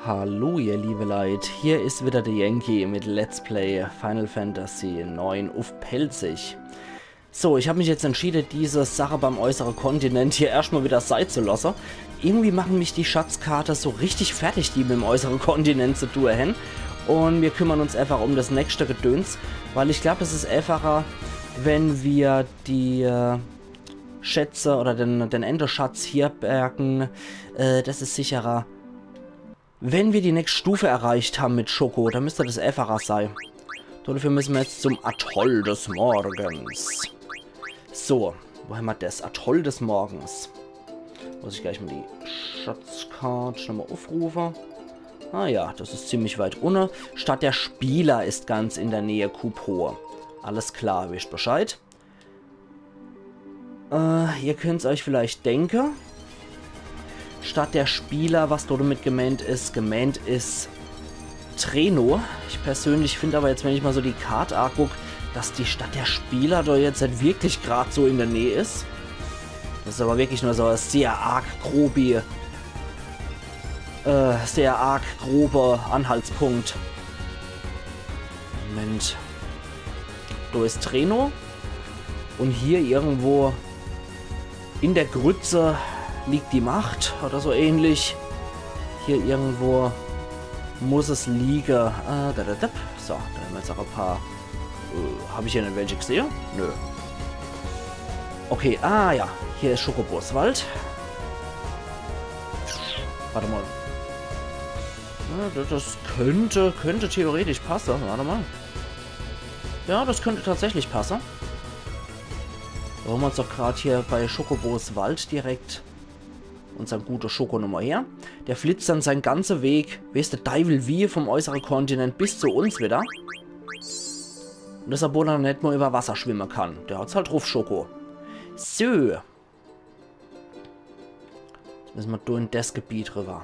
Hallo ihr liebe Leute, hier ist wieder der Yankee mit Let's Play Final Fantasy 9 auf Pelzig. So, ich habe mich jetzt entschieden, diese Sache beim äußeren Kontinent hier erstmal wieder sein zu lassen. Irgendwie machen mich die Schatzkarte so richtig fertig, die mit dem äußeren Kontinent zu tun haben. Und wir kümmern uns einfach um das nächste Gedöns, weil ich glaube, es ist einfacher, wenn wir die Schätze oder den Enderschatz hier bergen. Das ist sicherer. Wenn wir die nächste Stufe erreicht haben mit Schoko, dann müsste das einfacher sein. Dafür müssen wir jetzt zum Atoll des Morgens. So, wo haben wir das? Atoll des Morgens. Muss ich gleich mal die Schatzkarte nochmal aufrufen. Ah ja, das ist ziemlich weit unten. Stadt der Spieler ist ganz in der Nähe Kupo. Alles klar, wisst Bescheid. Ihr könnt es euch vielleicht denken. Stadt der Spieler, was dort mit gemeint ist Treno. Ich persönlich finde aber jetzt, wenn ich mal so die Karte angucke, dass die Stadt der Spieler da jetzt halt wirklich gerade so in der Nähe ist. Das ist aber wirklich nur so ein sehr arg grober Anhaltspunkt. Moment. Da ist Treno. Und hier irgendwo in der Grütze liegt die Macht oder so ähnlich. Hier irgendwo muss es liegen. So, da haben wir jetzt auch ein paar. Habe ich hier nicht welche gesehen? Nö. Okay, ja. Hier ist Schokoboswald. Warte mal. Das könnte theoretisch passen. Warte mal. Ja, das könnte tatsächlich passen. Da haben wir uns doch gerade hier bei Schokoboswald direkt unseren guten Schokonummer her. Der flitzt dann seinen ganzen Weg, weißt du, Teufel wie vom äußeren Kontinent bis zu uns wieder. Und dass er wohl dann nicht mal über Wasser schwimmen kann. Der hat's halt drauf, Schoko. So. Jetzt müssen wir durch in das Gebiet rüber.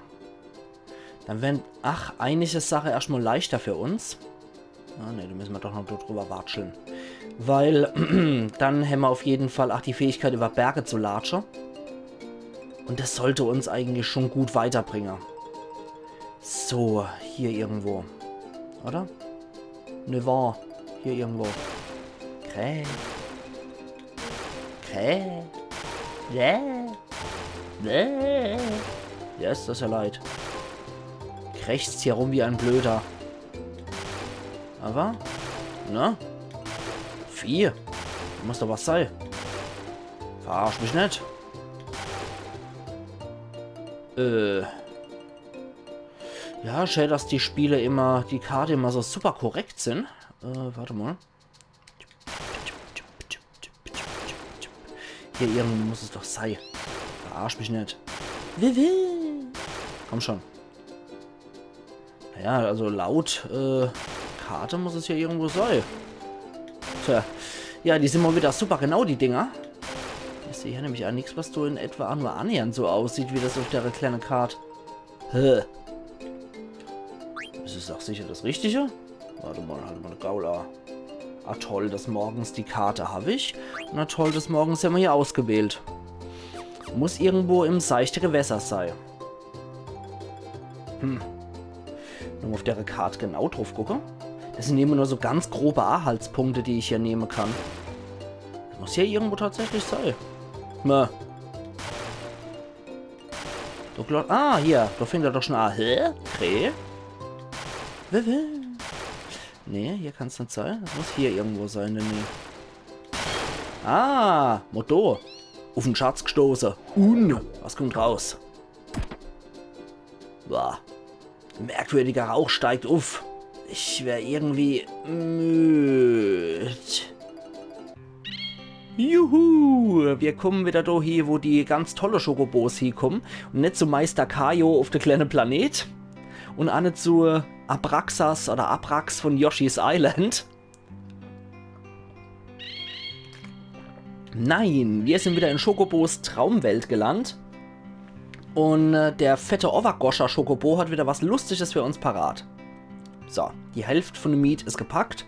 Dann werden, einige Sache erstmal leichter für uns. Ne, da müssen wir doch noch drüber watscheln. Weil, dann haben wir auf jeden Fall die Fähigkeit, über Berge zu latschen. Und das sollte uns eigentlich schon gut weiterbringen. So, hier irgendwo. Oder? Ne, war. Hier irgendwo. Kräh. Ja, ist das ja leid. Krächzt hier rum wie ein Blöder. Aber, ne? Vieh. Muss doch was sein. Verarsch mich nicht. Ja, schön, dass die Spiele immer, die Karte immer so super korrekt sind. Warte mal. Hier irgendwo muss es doch sein. Verarsch mich nicht. Komm schon. Ja, also laut Karte muss es hier irgendwo sein. Tja. Ja, die sind mal wieder super genau, die Dinger. Ich sehe hier nämlich auch nichts, was so in etwa nur annähernd so aussieht, wie das auf der kleinen Karte. Ist es doch sicher das Richtige? Warte mal, halt mal eine Gaula. Atoll des Morgens, die Karte habe ich. Und Atoll des Morgens haben wir hier ausgewählt. Muss irgendwo im seichten Gewässer sein. Nur auf der Karte genau drauf gucken. Das sind immer nur so ganz grobe Anhaltspunkte, die ich hier nehmen kann. Das muss hier irgendwo tatsächlich sein. Hier. Da fängt er doch schon an. Hä? Krähe? Nee, hier kann es nicht sein. Das muss hier irgendwo sein. Nee. Motto. Auf den Schatz gestoßen. Was kommt raus? Boah. Merkwürdiger Rauch steigt auf. Ich wäre irgendwie müde. Juhu! Wir kommen wieder da hier, wo die ganz tolle Schokobos hinkommen. Und nicht zu Meister Kaio auf der kleinen Planet. Und auch nicht zu Abraxas oder Abrax von Yoshi's Island. Nein, wir sind wieder in Schokobos Traumwelt gelandet. Und der fette Overgoscher Schokobo hat wieder was Lustiges für uns parat. So, die Hälfte von dem Miet ist gepackt.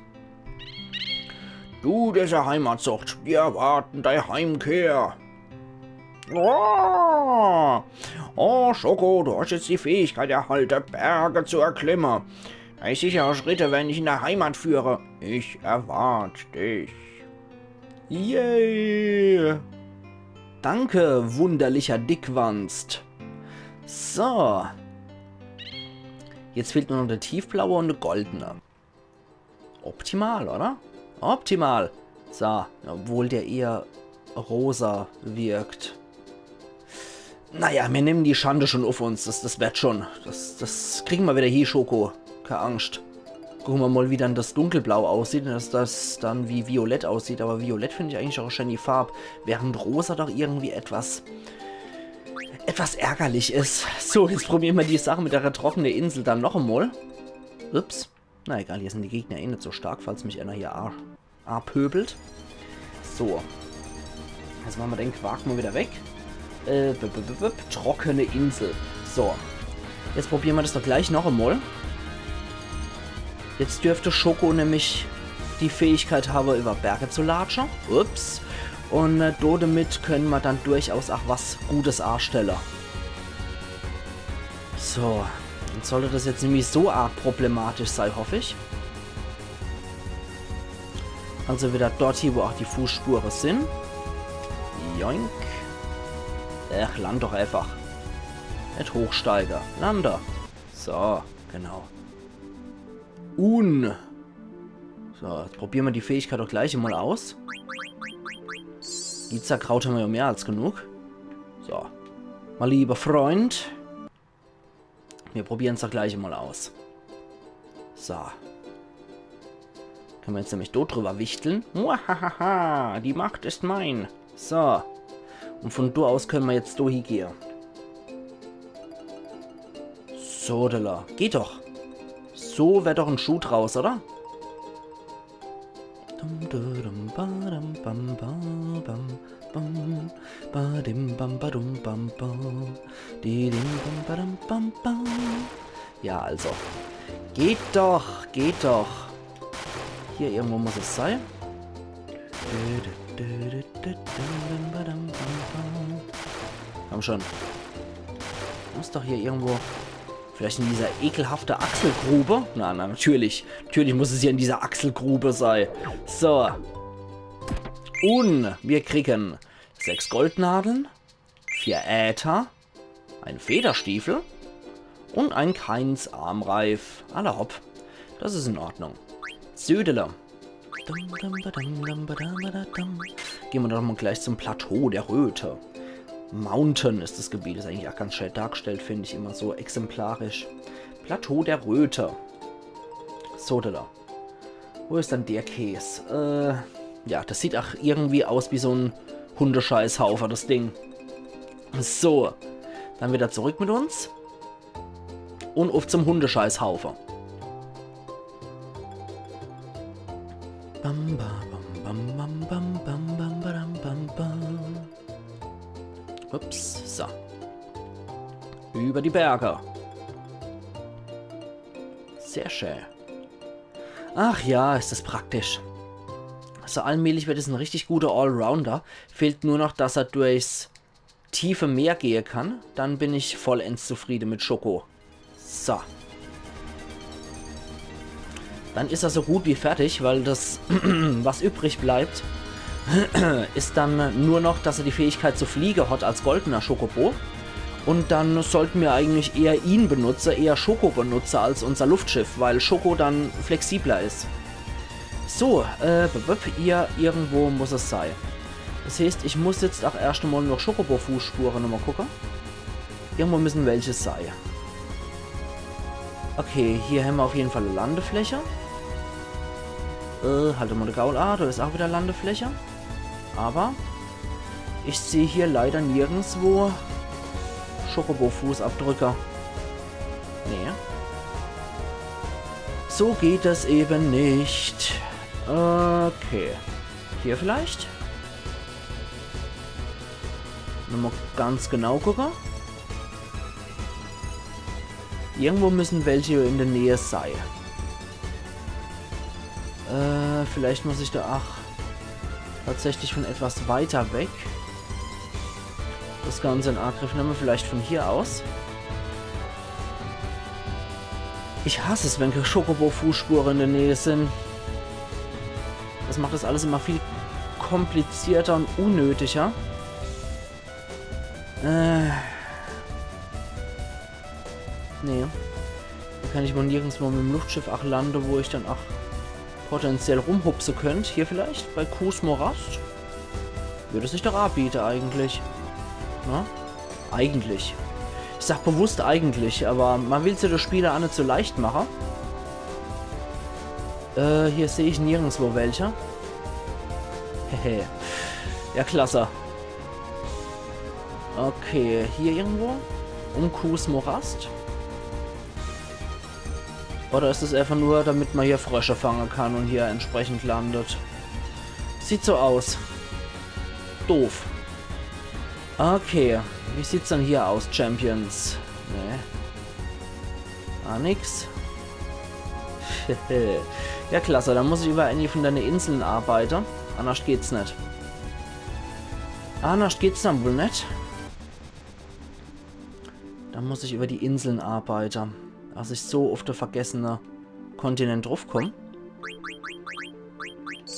Du, dieser Heimatzucht, wir erwarten deine Heimkehr. Oh, oh, Schoko, du hast jetzt die Fähigkeit erhalten, Berge zu erklimmen. 3 sichere Schritte werden dich in der Heimat führen. Ich erwarte dich. Yay! Danke, wunderlicher Dickwanst. So. Jetzt fehlt nur noch der tiefblaue und der goldene. Optimal, oder? Optimal. So, obwohl der eher rosa wirkt. Naja, wir nehmen die Schande schon auf uns. Das wird schon. Das kriegen wir wieder hier, Schoko. Keine Angst. Gucken wir mal, wie dann das Dunkelblau aussieht, dass das dann wie Violett aussieht. Aber Violett finde ich eigentlich auch schon die Farbe, während Rosa doch irgendwie etwas ärgerlich ist. So, jetzt probieren wir die Sache mit der trockenen Insel dann noch einmal. Ups. Na egal, hier sind die Gegner eh nicht so stark, falls mich einer hier pöbelt. So. Jetzt machen wir den Quark mal wieder weg. Trockene Insel. So. Jetzt probieren wir das doch gleich noch einmal. Jetzt dürfte Schoko nämlich die Fähigkeit haben, über Berge zu latschen. Ups. Und damit können wir dann durchaus auch was Gutes anstellen. So. Dann sollte das jetzt nämlich so arg problematisch sein, hoffe ich. Also wieder dort hier, wo auch die Fußspuren sind. Joink. Ach, land doch einfach. Nicht Hochsteiger. Lander. So, genau. So, jetzt probieren wir die Fähigkeit doch gleich mal aus. Gizerkraut haben wir ja mehr als genug. So. Mein lieber Freund. Wir probieren es doch gleich mal aus. So. Können wir jetzt nämlich dort drüber wichteln. Muahaha, die Macht ist mein. So. Und von dort aus können wir jetzt hier gehen. So, Della. Geht doch. So wäre doch ein Schuh draus, oder? Ja, also. Geht doch, geht doch. Hier irgendwo muss es sein. Komm schon. Muss doch hier irgendwo... Vielleicht in dieser ekelhaften Achselgrube? Na, natürlich. Natürlich muss es hier in dieser Achselgrube sein. So. Und wir kriegen 6 Goldnadeln, 4 Äther, ein Federstiefel und ein Keins Armreif. Alla hopp. Das ist in Ordnung. Södele. Gehen wir doch mal gleich zum Plateau der Röte. Mountain ist das Gebiet. Ist eigentlich auch ganz schön dargestellt, finde ich immer so exemplarisch. Plateau der Röte. So, da. Wo ist dann der Käse? Ja, das sieht auch irgendwie aus wie so ein Hundescheißhaufer, das Ding. So. Dann wieder zurück mit uns. Und auf zum Hundescheißhaufer. Bam, bam, bam, bam, bam, bam, bam, bam, bam, bam. Ups, so. Über die Berge. Sehr schön. Ach ja, ist das praktisch. So allmählich wird es ein richtig guter Allrounder. Fehlt nur noch, dass er durchs tiefe Meer gehen kann. Dann bin ich vollends zufrieden mit Schoko. So. Dann ist er so gut wie fertig, weil das, was übrig bleibt, ist dann nur noch, dass er die Fähigkeit zu fliegen hat als goldener Schokobo. Und dann sollten wir eigentlich eher ihn benutzen, eher Schoko benutzen als unser Luftschiff, weil Schoko dann flexibler ist. So, hier irgendwo muss es sein. Das heißt, ich muss jetzt auch erst einmal noch Schokobo-Fußspuren nochmal gucken. Irgendwo müssen welche sein. Okay, hier haben wir auf jeden Fall eine Landefläche. Halt mal den Gaul. Ah, da ist auch wieder Landefläche. Aber ich sehe hier leider nirgendwo Schokobo-Fußabdrücke. Nee. So geht es eben nicht. Okay. Hier vielleicht? Nochmal ganz genau gucken. Irgendwo müssen welche in der Nähe sein. Vielleicht muss ich da... Ach... Tatsächlich von etwas weiter weg. das Ganze in Angriff nehmen. Vielleicht von hier aus. Ich hasse es, wenn Chocobo-Fußspuren in der Nähe sind. Das macht das alles immer viel komplizierter und unnötiger. Nee. Da kann ich mal nirgendwo mit dem Luftschiff auch landen, wo ich dann auch potenziell rumhupsen könnte. Hier vielleicht, bei Kus Morast. Würde sich doch anbieten eigentlich. Na? Eigentlich. Ich sag bewusst eigentlich, aber man will es ja der Spieler auch nicht so leicht machen. Hier sehe ich nirgendwo welche. Hehe. Ja, klasse. Okay, hier irgendwo? Um Kus Morast? Oder ist es einfach nur, damit man hier Frösche fangen kann und hier entsprechend landet? Sieht so aus. Doof. Okay. Wie sieht's dann hier aus, Champions? Nee. Ah, nix. Ja, klasse. Dann muss ich über eine von deinen Inseln arbeiten. Anders geht's nicht. Anders geht's dann wohl nicht. Dann muss ich über die Inseln arbeiten. Dass ich so auf der vergessene Kontinent draufkomme.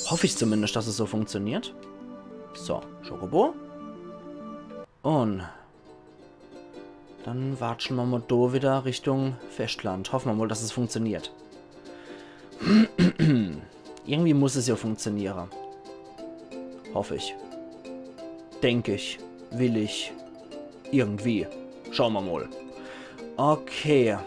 Hoffe ich zumindest, dass es so funktioniert. So, Chocobo. Und dann watschen wir mal da wieder Richtung Festland. Hoffen wir mal, dass es funktioniert. Irgendwie muss es ja funktionieren. Hoffe ich. Denke ich. Will ich. Irgendwie. Schauen wir mal. Okay.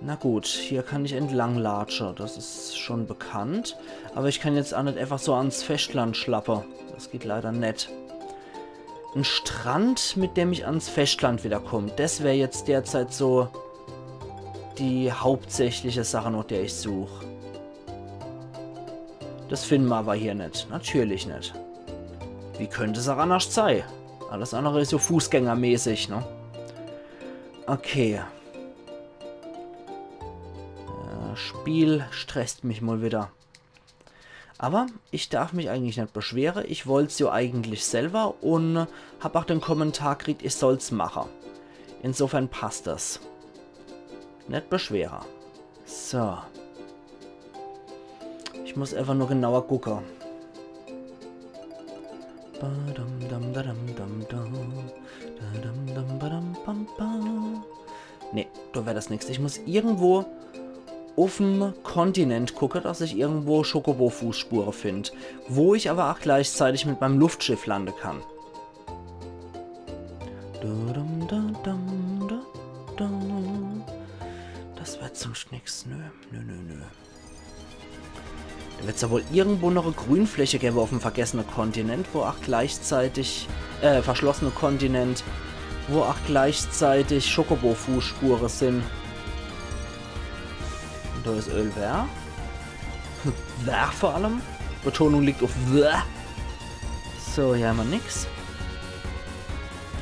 Na gut, hier kann ich entlang latschen. Das ist schon bekannt. Aber ich kann jetzt auch nicht einfach so ans Festland schlappen. Das geht leider nicht. Ein Strand, mit dem ich ans Festland wiederkomme. Das wäre jetzt derzeit so die hauptsächliche Sache, nach der ich suche. Das finden wir aber hier nicht. Natürlich nicht. Wie könnte es auch anders sein? Alles andere ist so fußgängermäßig, ne? Okay. Spiel stresst mich mal wieder. Aber ich darf mich eigentlich nicht beschweren. Ich wollte es ja eigentlich selber und habe auch den Kommentar gekriegt, ich soll es machen. Insofern passt das. Nicht beschweren. So. Ich muss einfach nur genauer gucken. Nee, da wäre das nichts. Ich muss irgendwo auf dem Kontinent gucke, dass ich irgendwo Chocobo-Fußspuren finde. Wo ich aber auch gleichzeitig mit meinem Luftschiff landen kann. Das wird sonst nichts. Nö. Da wird es ja wohl irgendwo noch eine Grünfläche geben auf dem vergessenen Kontinent, wo auch gleichzeitig, verschlossene Kontinent, wo auch gleichzeitig Chocobo-Fußspuren sind. Da ist Ölwer. Wer vor allem. Betonung liegt auf Wer. So, hier haben wir nix.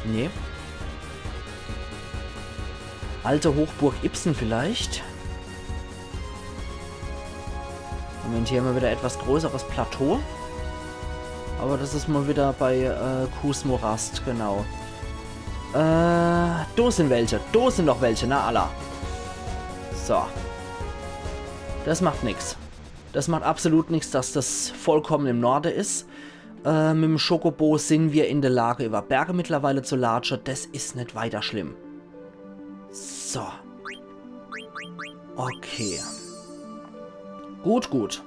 Nee. Alte Hochburg Ibsen vielleicht. Moment, hier haben wir wieder etwas größeres Plateau. Aber das ist mal wieder bei Kus Morast, genau. Da sind welche. Da sind noch welche, na Allah. So. Das macht nichts. Das macht absolut nichts, dass das vollkommen im Norden ist. Mit dem Chocobo sind wir in der Lage, über Berge mittlerweile zu latschen. Das ist nicht weiter schlimm. So. Okay. Gut.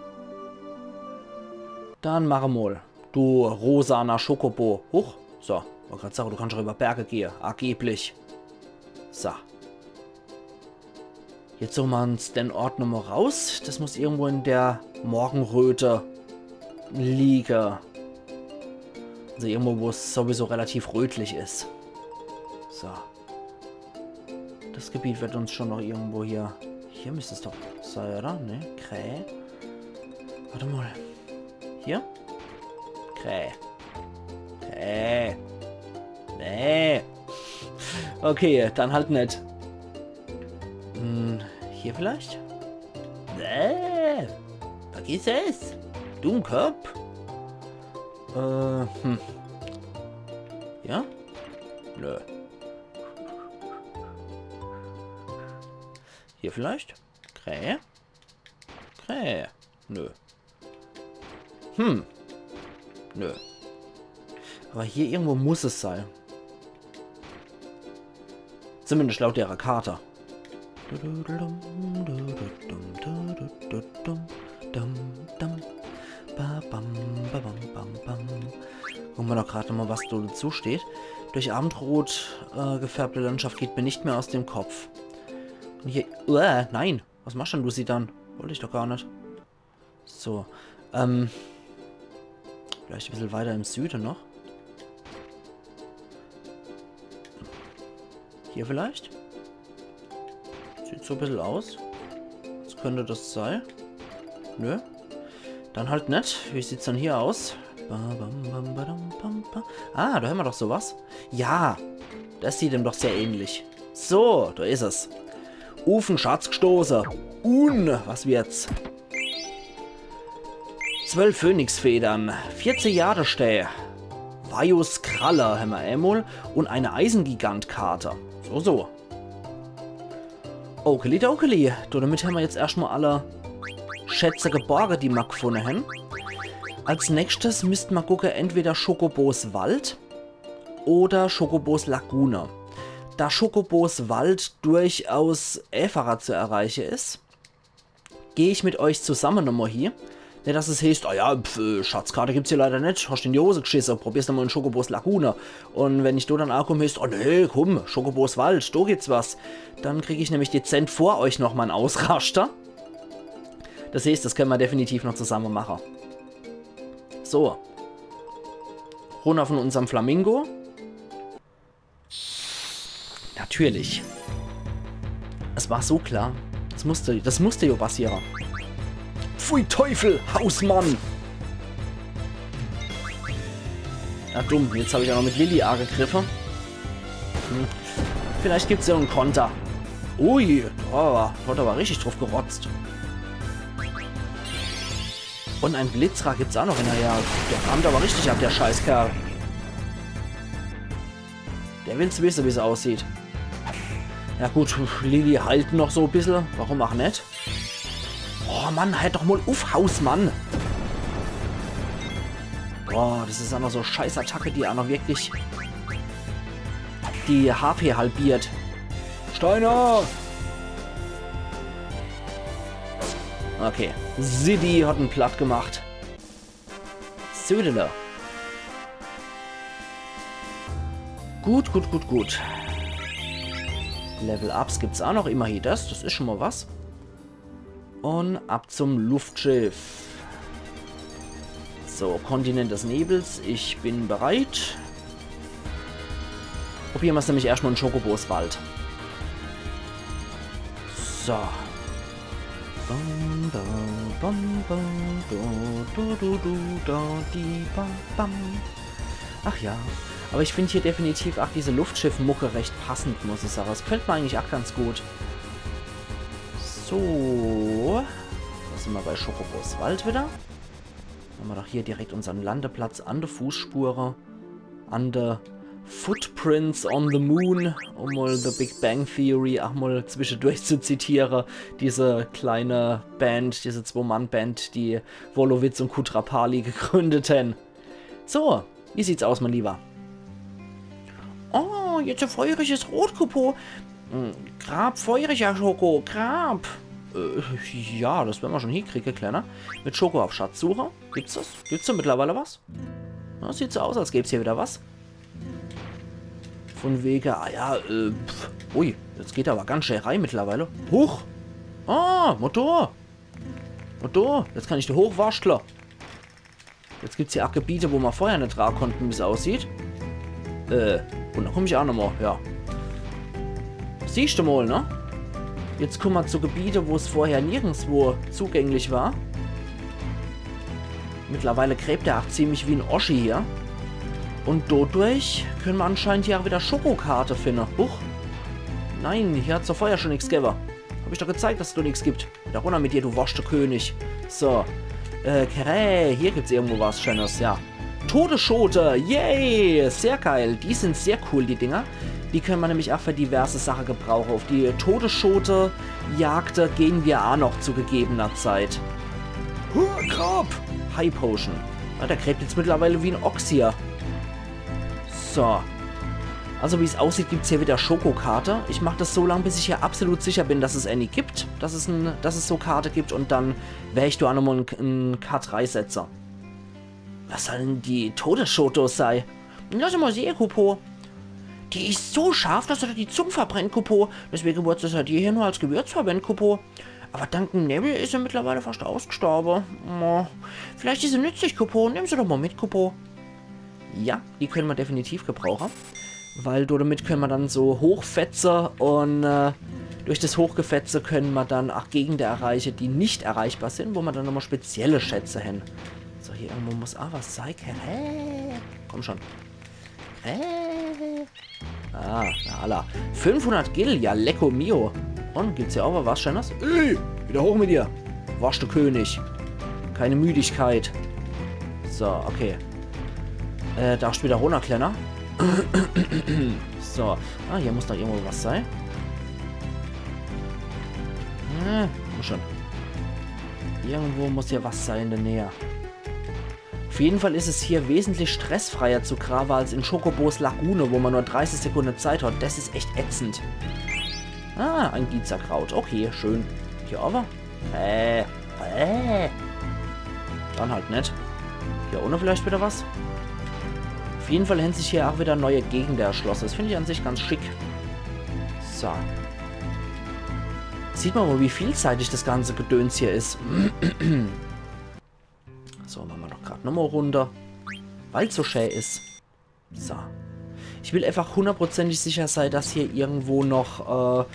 Dann mach mal. Du rosaner Chocobo. Huch. So. Ich wollte gerade sagen, du kannst schon über Berge gehen. Angeblich. So. Jetzt suchen wir uns den Ort nochmal raus. Das muss irgendwo in der Morgenröte liegen. Also irgendwo, wo es sowieso relativ rötlich ist. So. Das Gebiet wird uns schon noch irgendwo hier... Hier müsste es doch sein, oder? Ne? Krähe. Warte mal. Hier? Krähe. Krähe. Nee. Okay, dann halt nicht. Hier vielleicht? Vergiss es. Dummkopf. Ja? Nö. Hier vielleicht? Krähe? Krähe. Nö. Nö. Aber hier irgendwo muss es sein. Zumindest laut ihrer Karte. Gucken wir doch gerade mal, was dazu steht. Durch Abendrot gefärbte Landschaft geht mir nicht mehr aus dem Kopf. Und hier... nein! Was machst denn du sie dann? Wollte ich doch gar nicht. So. Vielleicht ein bisschen weiter im Süden noch. Hier vielleicht? Sieht so ein bisschen aus. Was könnte das sein? Nö. Dann halt nicht. Wie sieht's dann hier aus? Ah, da haben wir doch sowas. Ja, das sieht ihm doch sehr ähnlich. So, da ist es. Ufen, Schatz gestoßen. Was wird's? 12 Phönixfedern, 14 Jadestähe, Vajus Kraller haben wir einmal und eine Eisengigantkarte. So. Okeli dokeli. Damit haben wir jetzt erstmal alle Schätze geborgen, die wir gefunden haben. Als nächstes müssten wir gucken, entweder Schokobos Wald oder Schokobos Lagune. Da Schokobos Wald durchaus einfacher zu erreichen ist, gehe ich mit euch zusammen nochmal hier. Nicht, dass es heißt, Schatzkarte gibt's hier leider nicht, hast du in die Hose geschissen, probier's nochmal in Schokobos Lagune. Und wenn ich da dann ankomme, heißt, nee, komm, Schokobos Wald, da gibt's was. Dann kriege ich nämlich dezent vor euch nochmal einen Ausraster. Das heißt, das können wir definitiv noch zusammen machen. So. Runter von unserem Flamingo. Natürlich. Es war so klar. Das musste ja passieren. Pfui Teufel, Hausmann! Ach dumm, jetzt habe ich auch noch mit Lilly angegriffen. Vielleicht gibt es ja einen Konter. Ui, da hat aber richtig drauf gerotzt. Und ein Blitzrad gibt es auch noch hinterher. Der rammt aber richtig ab, der Scheißkerl. Der will's wissen, wie es aussieht. Ja gut, Lilly halten noch so ein bisschen. Warum auch nicht? Oh Mann, halt doch mal auf, Hausmann. Boah, das ist auch noch so scheiß Attacke, die auch noch wirklich die HP halbiert. Steiner! Okay, Siddi hat einen platt gemacht. Södele. Gut. Level-Ups gibt es auch noch, immerhin das ist schon mal was. Und ab zum Luftschiff. So, Kontinent des Nebels, ich bin bereit. Probieren wir es nämlich erstmal in Schokobos Wald. So. Ach ja. Aber ich finde hier definitiv auch diese Luftschiff-Mucke recht passend, muss ich sagen. Das gefällt mir eigentlich auch ganz gut. So. Da sind wir bei Schokobos Wald wieder. Haben wir doch hier direkt unseren Landeplatz an der Fußspur. An der Footprints on the Moon, um mal The Big Bang Theory auch mal zwischendurch zu zitieren. Diese kleine Band, diese 2-Mann-Band, die Wolowitz und Kutrapali gegründeten. So, wie sieht's aus, mein Lieber? Oh, jetzt ein feuriges Rotkupo. Grab, feuriger Schoko, Grab. Ja, das werden wir schon hinkriegen, Kleiner. Mit Schoko auf Schatzsuche. Gibt's das? Gibt's da mittlerweile was? Na, sieht so aus, als gäbe es hier wieder was. Von wegen, ui, jetzt geht aber ganz schnell rein mittlerweile. Huch! Ah, Motor! Motor! Jetzt kann ich da hochwascheln. Jetzt gibt es hier auch Gebiete, wo wir vorher nicht tragen konnten, wie es aussieht. Und da komme ich auch nochmal, ja. Siehst du mal, ne? Jetzt kommen wir zu Gebieten, wo es vorher nirgendwo zugänglich war. Mittlerweile gräbt er auch ziemlich wie ein Oschi hier. Und dadurch können wir anscheinend hier auch wieder Schokokarte finden. Huch. Nein, hier hat es doch vorher schon nichts gegeben. Habe ich doch gezeigt, dass es da nichts gibt. Da runter mit dir, du König. So. Hier gibt es irgendwo was Schönes, ja. Todesschote, yay, sehr geil. Die sind sehr cool, die Dinger. Die können wir nämlich auch für diverse Sachen gebrauchen. Auf die Todesschote-Jagde gehen wir auch noch zu gegebener Zeit. Grab! High Potion. Ah, der gräbt jetzt mittlerweile wie ein Ochs hier. So. Also wie es aussieht, gibt es hier wieder Schokokarte. Ich mache das so lange, bis ich hier absolut sicher bin, dass es eine gibt. Dass es so Karte gibt. Und dann werde ich da auch nochmal einen K3-Setzer. Was soll denn die Todesschote sein? Lass mal sehen, Kupo. Die ist so scharf, dass er die Zunge verbrennt, Kupo. Deswegen wurde es halt hier nur als Gewürz verwendet, Kupo. Aber dank dem Nebel ist er mittlerweile fast ausgestorben. Oh, vielleicht ist sie nützlich, Kupo. Nimm sie doch mal mit, Kupo. Ja, die können wir definitiv gebrauchen. Weil damit können wir dann so hochfetze und durch das Hochgefetze können wir dann auch Gegenden erreichen, die nicht erreichbar sind, wo wir dann nochmal spezielle Schätze hin. So, hier irgendwo muss auch was sein. Komm schon. Ah, na alla. 500 Gil, ja, lecko mio. Und, gibt's hier auch was Schönes? Ey, wieder hoch mit dir. Warst du König. Keine Müdigkeit. So, okay. Darfst du wieder runterklettern? So. Ah, hier muss noch irgendwo was sein. Komm schon. Irgendwo muss hier was sein in der Nähe. Auf jeden Fall ist es hier wesentlich stressfreier zu graben als in Chocobos Lagune, wo man nur 30 Sekunden Zeit hat. Das ist echt ätzend. Ah, ein Gizerkraut. Okay, schön. Hier aber? Dann halt nicht. Hier ohne vielleicht wieder was? Auf jeden Fall haben sich hier auch wieder neue Gegenden erschlossen. Das finde ich an sich ganz schick. So. Sieht man mal, wie vielseitig das ganze Gedöns hier ist. So, machen wir doch gerade nochmal runter. Weil es so schön ist. So. Ich will einfach hundertprozentig sicher sein, dass hier irgendwo noch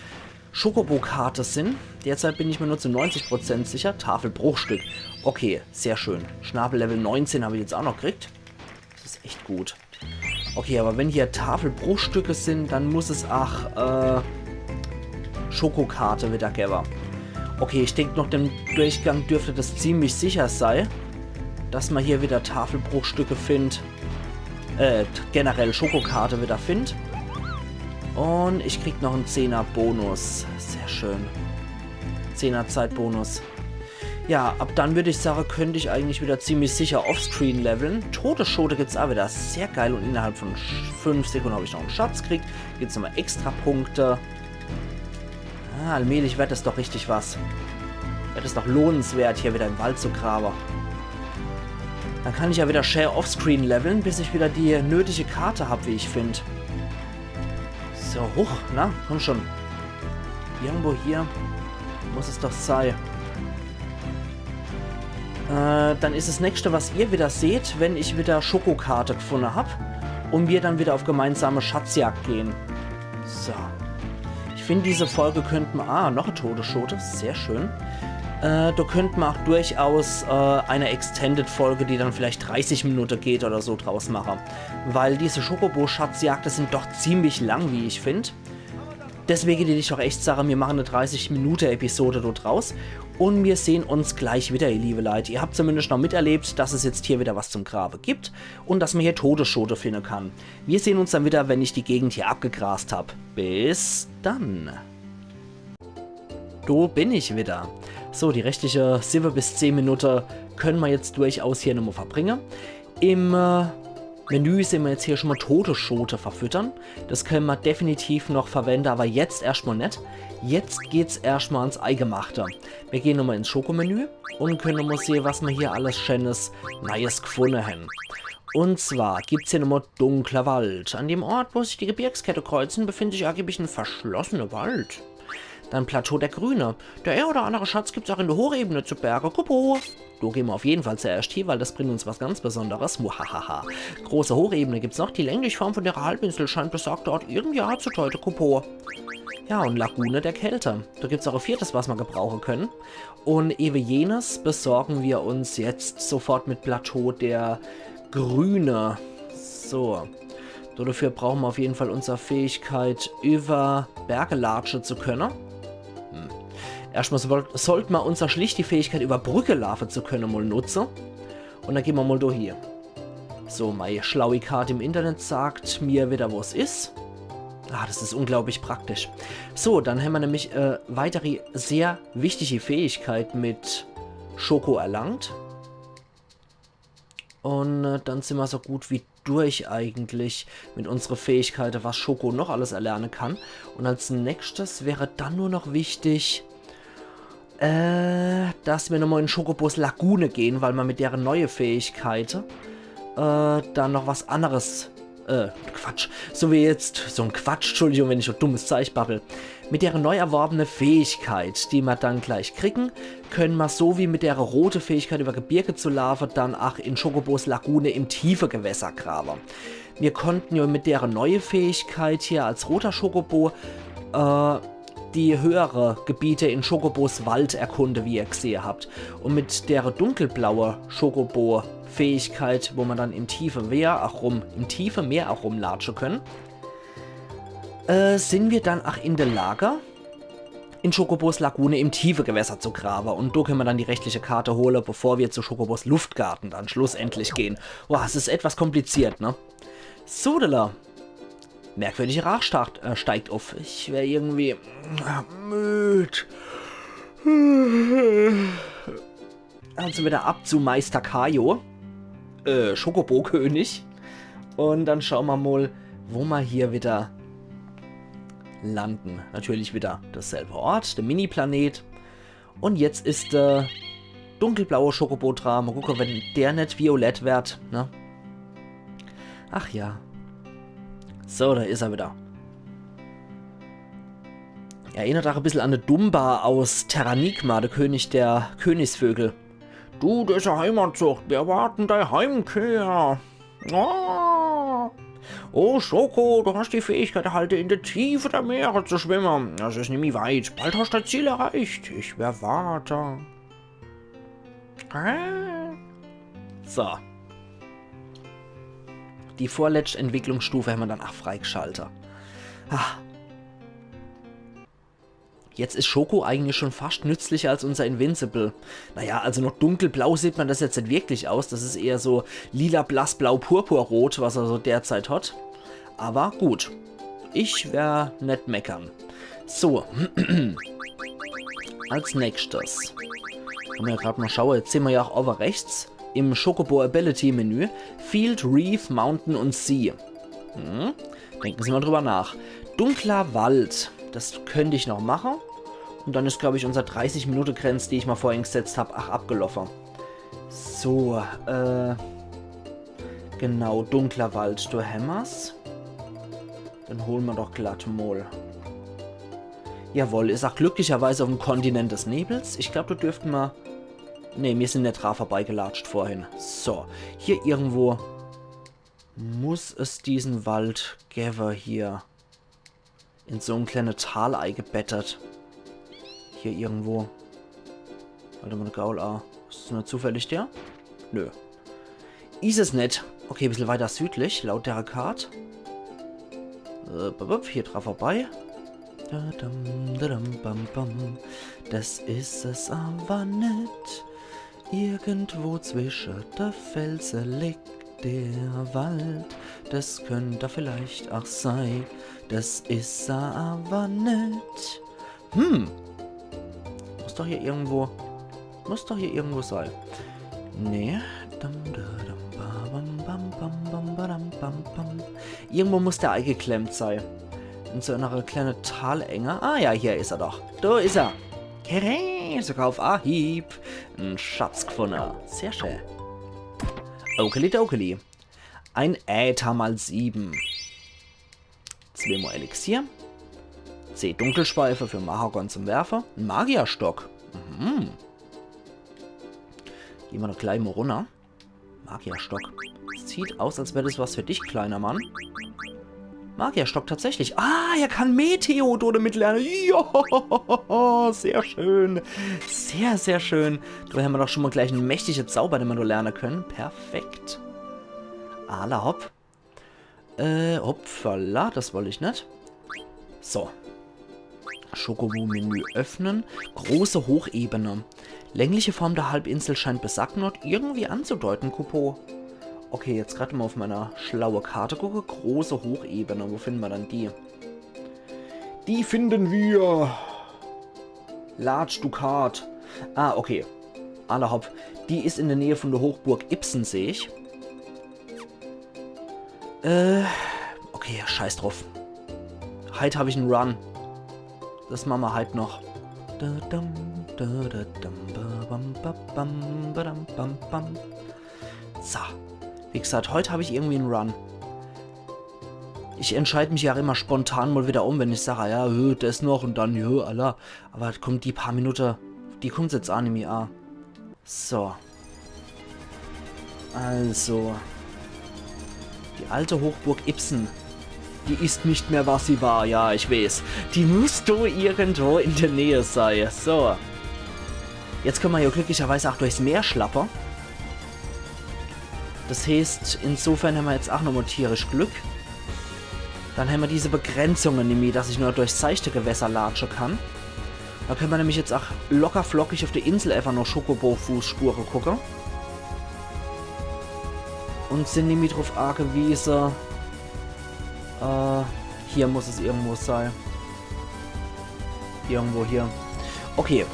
Schokobo-Karte sind. Derzeit bin ich mir nur zu 90% sicher. Tafelbruchstück. Okay, sehr schön. Schnabel Level 19 habe ich jetzt auch noch gekriegt. Das ist echt gut. Okay, aber wenn hier Tafelbruchstücke sind, dann muss es auch Schokokarte wieder geben. Okay, ich denke, noch dem Durchgang dürfte das ziemlich sicher sein, dass man hier wieder Tafelbruchstücke findet. Generell Schokokarte wieder findet. Und ich krieg noch einen 10er Bonus. Sehr schön. 10er Zeitbonus. Ja, ab dann würde ich sagen, könnte ich eigentlich wieder ziemlich sicher offscreen leveln. Todesschote gibt es auch wieder. Sehr geil. Und innerhalb von 5 Sekunden habe ich noch einen Schatz gekriegt. Gibt es nochmal extra Punkte. Ah, allmählich wird das doch richtig was. Wird es doch lohnenswert, hier wieder im Wald zu graben. Dann kann ich ja wieder Share Offscreen leveln, bis ich wieder die nötige Karte habe, wie ich finde. So, hoch, na, komm schon. Irgendwo hier muss es doch sein. Dann ist das nächste, was ihr wieder seht, wenn ich wieder Schokokarte gefunden habe und wir dann wieder auf gemeinsame Schatzjagd gehen. So. Ich finde, diese Folge könnten wir... Ah, noch eine Todesschote. Sehr schön. Da könnten wir auch durchaus eine Extended-Folge, die dann vielleicht 30 Minuten geht oder so, draus machen. Weil diese Schokobo-Schatzjagden sind doch ziemlich lang, wie ich finde. Deswegen würde ich auch echt sagen, wir machen eine 30-Minuten-Episode dort draus. Und wir sehen uns gleich wieder, ihr liebe Leute. Ihr habt zumindest noch miterlebt, dass es jetzt hier wieder was zum Graben gibt. Und dass man hier Todesschote finden kann. Wir sehen uns dann wieder, wenn ich die Gegend hier abgegrast habe. Bis dann. Da bin ich wieder. So, die restliche 7 bis 10 Minuten können wir jetzt durchaus hier nochmal verbringen. Im Menü sehen wir jetzt hier schon mal Todesschote verfüttern. Das können wir definitiv noch verwenden, aber jetzt erstmal nicht. Jetzt geht's erstmal ans Eingemachte. Wir gehen nochmal ins Schokomenü und können nochmal sehen, was wir hier alles Schönes Neues gefunden haben. Und zwar gibt es hier nochmal dunkler Wald. An dem Ort, wo sich die Gebirgskette kreuzen, befindet sich angeblich ein verschlossener Wald. Dann Plateau der Grüne. Der ein oder andere Schatz gibt es auch in der Hochebene zu Berge. Kupo. Da gehen wir auf jeden Fall zuerst hier, weil das bringt uns was ganz Besonderes. Muhahaha. Große Hochebene gibt es noch. Die längliche Form von der Halbinsel scheint besagter Ort irgendwie zu deuten. Kupo. Ja, und Lagune der Kälte. Da gibt es auch ein viertes, was wir gebrauchen können. Und ewe jenes besorgen wir uns jetzt sofort mit Plateau der Grüne. So. Dafür brauchen wir auf jeden Fall unsere Fähigkeit, über Berge latschen zu können. Erstmal sollten wir unser schlicht die Fähigkeit, über Brücke laufen zu können, mal nutzen. Und dann gehen wir mal durch hier. So, meine schlaue Karte im Internet sagt mir wieder, wo es ist. Ah, das ist unglaublich praktisch. So, dann haben wir nämlich weitere sehr wichtige Fähigkeit mit Schoko erlangt. Und dann sind wir so gut wie durch eigentlich mit unserer Fähigkeit, was Schoko noch alles erlernen kann. Und als nächstes wäre dann nur noch wichtig, dass wir nochmal in Schokobos Lagune gehen, weil man mit deren neue Fähigkeit dann noch was anderes, Quatsch, so wie jetzt, so ein Quatsch, Entschuldigung, wenn ich so dummes Zeug babbel. Mit deren neu erworbene Fähigkeit, die wir dann gleich kriegen, können wir so wie mit der rote Fähigkeit über Gebirge zu laufen, dann auch in Schokobos Lagune im tiefe Gewässer graben. Wir konnten ja mit deren neue Fähigkeit hier als roter Schokobo, die höhere Gebiete in Schokobos Wald erkunde, wie ihr gesehen habt. Und mit der dunkelblaue Schokobo-Fähigkeit, wo man dann im tiefen Meer auch rumlatschen können, sind wir dann auch in der Lage, in Schokobos Lagune im tiefe Gewässer zu graben. Und da können wir dann die rechtliche Karte holen, bevor wir zu Schokobos Luftgarten dann schlussendlich gehen. Boah, es ist etwas kompliziert, ne? Sodala. Merkwürdiger Rachstart steigt auf. Ich wäre irgendwie müde. Also wieder ab zu Meister Kajo. Schokobo-König. Und dann schauen wir mal, wo wir hier wieder landen. Natürlich wieder dasselbe Ort, der Mini-Planet. Und jetzt ist der dunkelblaue Schokobo dran. Mal gucken, wenn der nicht violett wird, ne? Ach ja. So, da ist er wieder. Erinnert auch ein bisschen an eine Dumba aus Terranigma, der König der Königsvögel. Du, das ist eine Heimatzucht. Wir erwarten deine Heimkehr. Oh, Schoko, du hast die Fähigkeit erhalten, in der Tiefe der Meere zu schwimmen. Das ist nämlich weit. Bald hast du dein Ziel erreicht. Ich warte. So. Die vorletzte Entwicklungsstufe haben wir dann auch freigeschaltet. Jetzt ist Schoko eigentlich schon fast nützlicher als unser Invincible. Naja, also noch dunkelblau sieht man das jetzt nicht wirklich aus. Das ist eher so lila, blass, blau, purpurrot, was er so derzeit hat. Aber gut. Ich werde nicht meckern. So. Als nächstes. Können wir ja gerade mal schauen. Jetzt sehen wir ja auch oben rechts im Chocobo Ability Menü Field, Reef, Mountain und Sea. Denken Sie mal drüber nach. Dunkler Wald. Das könnte ich noch machen. Und dann ist, glaube ich, unser 30-Minuten-Grenz, die ich mal vorhin gesetzt habe, abgelaufen. So, genau, dunkler Wald. Du hämmerst. Dann holen wir doch glatt mal. Jawohl, ist auch glücklicherweise auf dem Kontinent des Nebels. Ich glaube, da dürften wir... Ne, wir sind nicht dran vorbeigelatscht vorhin. So, hier irgendwo muss es diesen Wald geben hier. In so ein kleines Tal eingebettet. Hier irgendwo. Warte mal, Gaul A. Ist das nur zufällig der? Nö. Ist es nicht. Okay, ein bisschen weiter südlich, laut der Karte. Hier dran vorbei. Das ist es aber nicht. Irgendwo zwischen der Felsen liegt der Wald. Das könnte vielleicht auch sein. Das ist er aber nicht. Muss doch hier irgendwo sein. Nee. Irgendwo muss der eingeklemmt sein. In so einer kleinen Talenge. Ah ja, hier ist er doch. Da ist er. Sogar auf Ahib. Ein Schatz gefunden. Sehr schön. Okelidokeli. Ein Äther mal 7. 2 mal Elixier. C Dunkelschweife für Mahagon zum Werfer. Ein Magierstock. Gehen wir noch gleich mal runter. Magierstock. Sieht aus, als wäre das was für dich, kleiner Mann. Magierstock tatsächlich. Ah, er kann Meteodode mitlernen. Ja, sehr schön. Sehr, sehr schön. Da haben wir doch schon mal gleich einen mächtigen Zauber, den wir nur lernen können. Perfekt. Ala hopp. Hopfala, das wollte ich nicht. So. Schokobo-Menü öffnen. Große Hochebene. Längliche Form der Halbinsel scheint besagt Nord irgendwie anzudeuten, Kupo. Okay, jetzt gerade mal auf meiner schlaue Karte gucke. Große Hochebene. Wo finden wir dann die? Die finden wir. Large Ducat. Ah, okay. Aller Hopp. Die ist in der Nähe von der Hochburg Ibsen, sehe ich. Okay, scheiß drauf. Heute habe ich einen Run. Das machen wir halt noch. So. Wie gesagt, heute habe ich irgendwie einen Run. Ich entscheide mich ja immer spontan mal wieder um, wenn ich sage, ja, das noch und dann, ja, Allah. Aber kommt die paar Minuten, die kommt jetzt an im Jahr. So. Also. Die alte Hochburg Ibsen. Die ist nicht mehr, was sie war. Ja, ich weiß. Die muss doch irgendwo in der Nähe sein. So. Jetzt können wir ja glücklicherweise auch durchs Meer schlappern. Das heißt, insofern haben wir jetzt auch nochmal tierisch Glück. Dann haben wir diese Begrenzungen nämlich, dass ich nur durch seichte Gewässer latschen kann. Da können wir nämlich jetzt auch locker flockig auf der Insel einfach noch Schokobo-Fußspuren gucken. Und sind nämlich drauf angewiesen. Hier muss es irgendwo sein. Irgendwo hier. Okay.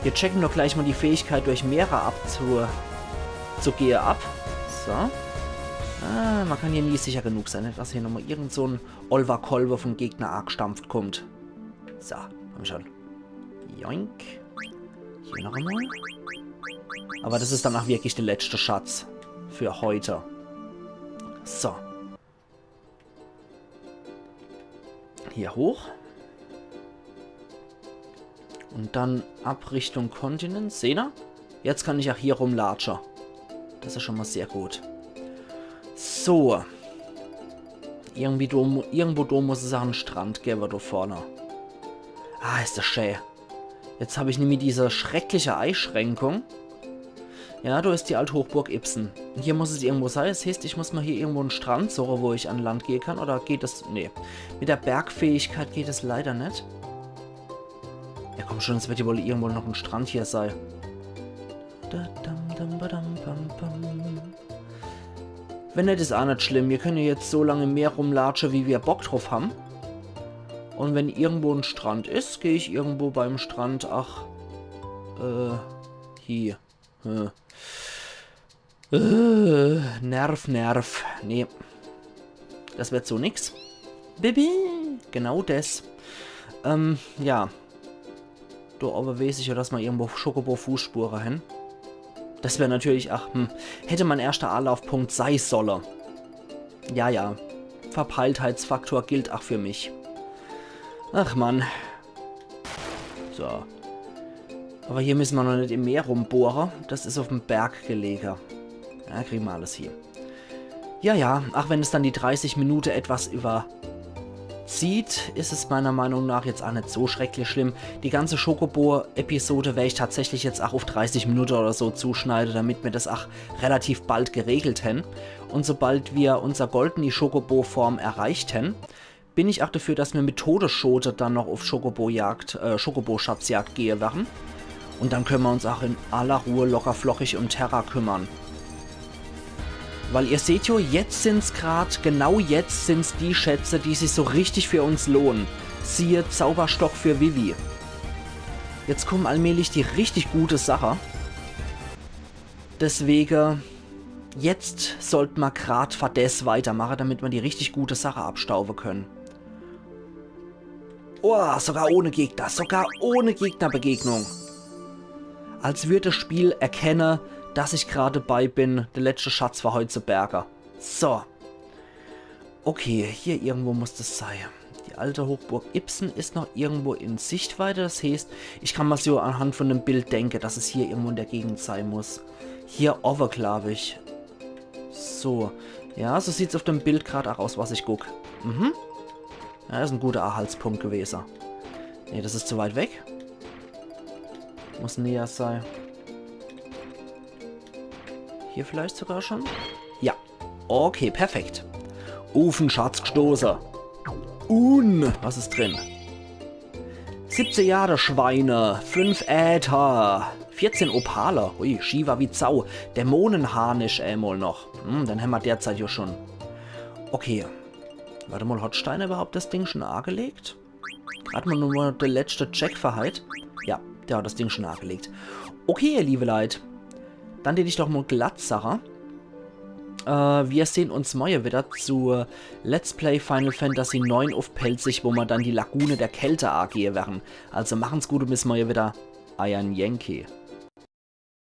Wir checken doch gleich mal die Fähigkeit durch Meere abzugehen ab. So. Man kann hier nie sicher genug sein, dass hier nochmal irgend so ein Olver-Kolver vom Gegner arg stampft kommt. So, komm schon. Joink. Hier noch einmal. Aber das ist dann auch wirklich der letzte Schatz für heute. So. Hier hoch. Und dann ab Richtung Kontinent. Seht ihr? Jetzt kann ich auch hier rumlatschen. Das ist schon mal sehr gut. So. Irgendwo da muss es auch einen Strand geben, da vorne. Ah, ist das schön. Jetzt habe ich nämlich diese schreckliche Einschränkung. Ja, da ist die alte Hochburg Ibsen. Und hier muss es irgendwo sein. Das heißt, ich muss mal hier irgendwo einen Strand suchen, wo ich an Land gehen kann. Oder geht das... Nee. Mit der Bergfähigkeit geht es leider nicht. Ja, komm schon, es wird ja wohl irgendwo noch ein Strand hier sein. Wenn nicht, ist auch nicht schlimm. Wir können jetzt so lange mehr rumlatschen, wie wir Bock drauf haben. Und wenn irgendwo ein Strand ist, gehe ich irgendwo beim Strand... Ach... Hier... Nerv. Nee. Das wird so nix. Bibi. Genau das. Ja. Da aber weiß ich ja, dass man irgendwo Schokobo-Fußspuren hin. Das wäre natürlich, ach, hätte mein erster Anlaufpunkt sein sollen. Ja. Verpeiltheitsfaktor gilt auch für mich. Ach, Mann. So. Aber hier müssen wir noch nicht im Meer rumbohren. Das ist auf dem Berg gelegen. Ja, kriegen wir alles hier. Ja. Ach, wenn es dann die 30 Minuten etwas überzieht, ist es meiner Meinung nach jetzt auch nicht so schrecklich schlimm. Die ganze Schokobo-Episode werde ich tatsächlich jetzt auch auf 30 Minuten oder so zuschneiden, damit wir das auch relativ bald geregelt haben. Und sobald wir unser Gold in die Schokobo-Form erreicht haben, bin ich auch dafür, dass wir mit Todesschote dann noch auf Schokobo-Schatzjagd gehen werden. Und dann können wir uns auch in aller Ruhe locker flockig um Terra kümmern. Weil ihr seht ja, jetzt sind es gerade, genau jetzt sind es die Schätze, die sich so richtig für uns lohnen. Siehe Zauberstock für Vivi. Jetzt kommen allmählich die richtig gute Sache. Deswegen, jetzt sollten wir gerade Fades weitermachen, damit wir die richtig gute Sache abstauben können. Oh, sogar ohne Gegnerbegegnung. Als würde das Spiel erkennen, dass ich gerade bei bin, der letzte Schatz war heute zu bergen. So. Okay, hier irgendwo muss das sein. Die alte Hochburg Ibsen ist noch irgendwo in Sichtweite. Das heißt, ich kann mal so anhand von dem Bild denken, dass es hier irgendwo in der Gegend sein muss. Hier over, glaube ich. So. Ja, so sieht es auf dem Bild gerade auch aus, was ich gucke. Ja, das ist ein guter Erhaltspunkt gewesen. Ne, das ist zu weit weg. Muss näher sein. Hier vielleicht sogar schon? Ja. Okay, perfekt. Auf den Schatz gestoßen. Was ist drin? 17 Jahre Schweine, 5 Äther, 14 Opale. Ui, Shiva wie Zau. Dämonenharnisch einmal noch. Dann haben wir derzeit ja schon. Okay. Warte mal, hat Steiner überhaupt das Ding schon angelegt? Hat man nur mal den letzten Check verheilt? Ja, der hat das Ding schon angelegt. Okay, ihr liebe Leute. Dann hätte ich doch mal glatt Sache. Wir sehen uns morgen wieder zu Let's Play Final Fantasy 9 auf Pelzig, wo wir dann die Lagune der Kälte angehen werden. Also machen's gut und bis morgen wieder. Euer Yankee.